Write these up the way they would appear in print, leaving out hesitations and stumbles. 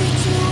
Did you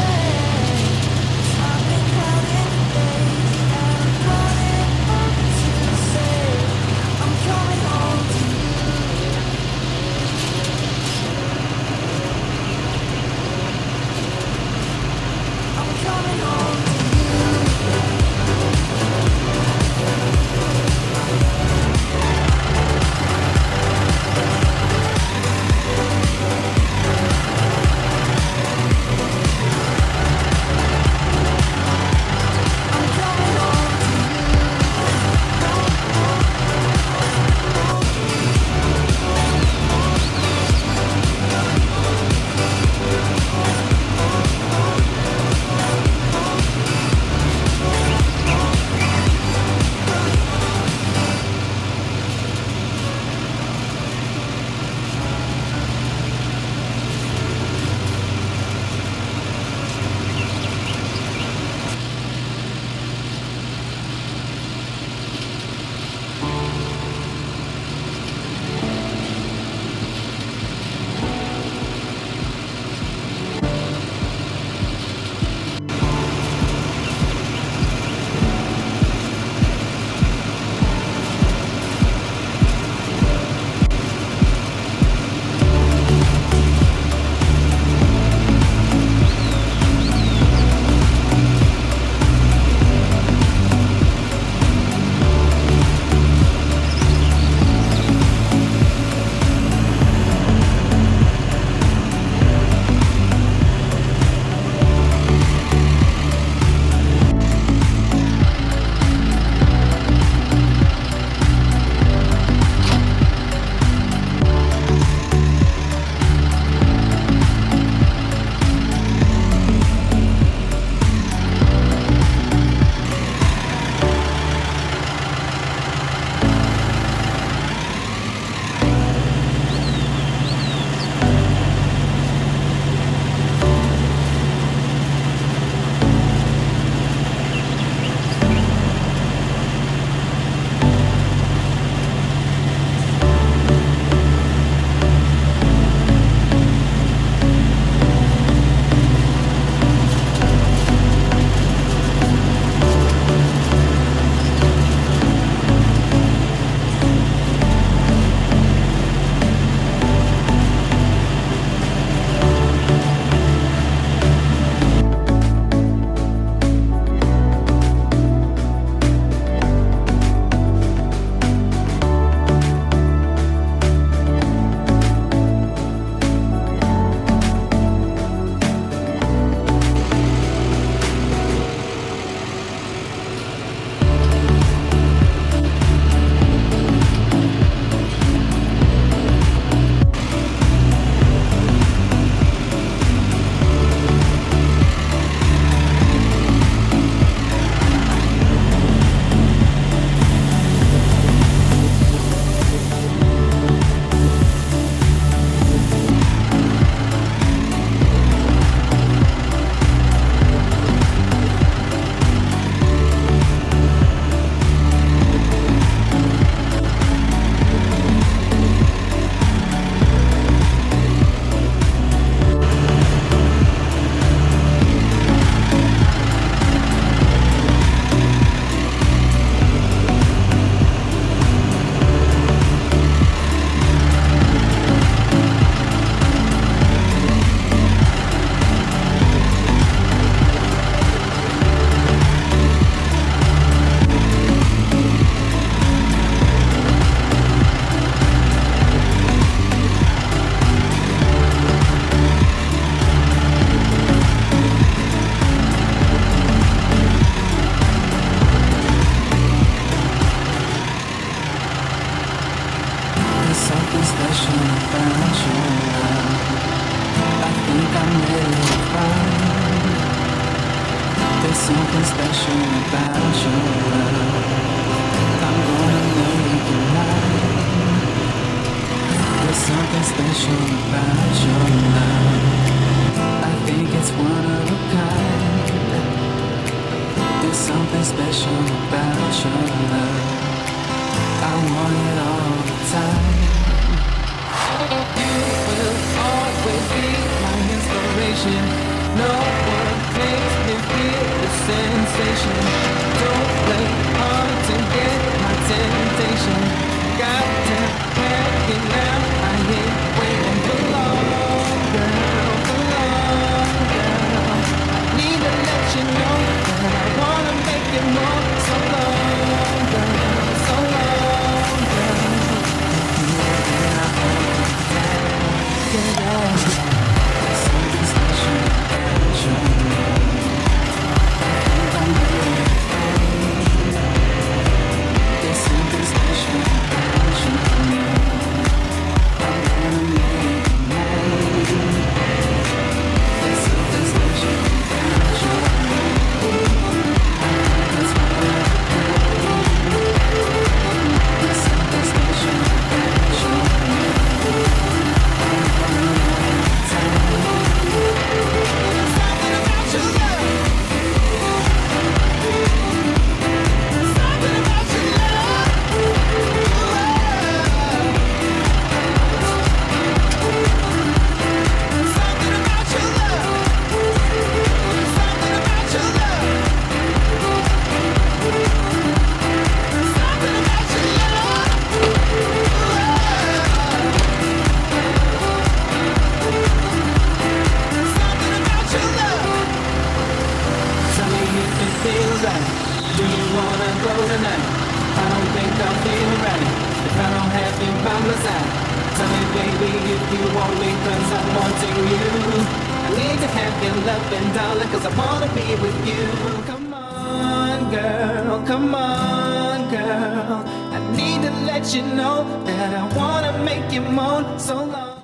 something special about your love. I'm gonna make it mine. There's something special about your love. I think it's one of a kind. There's something special about your love. I want it all the time. You will always be my inspiration. No one makes me feel the sensation. Don't play hard to get my temptation. Got to have you now. I ain't waiting for long, girl, for long, girl. I need to let you know that I wanna make it more. So long, girl, so long, girl. And I hold you down, there's something special about your love. I think I'm ready to find. There's something special about your love. I'm gonna make it mine. There's something special about your love. I think that's what I want. There's something special about your love. I'm gonna make it time. There's something about your love. There's something about your love. There's something about your love. There's something about your love. There's something about your love. There's something about your love. Tell me if it feels right. Do you wanna go tonight? I don't think I'll feel right if I don't have you by my side. Tell me, baby, if you want me, 'cause I'm wanting you. I need to have your loving, darling, 'cause I wanna be with you. Come on, girl, come on, girl. I need to let you know that I wanna make you moan so long.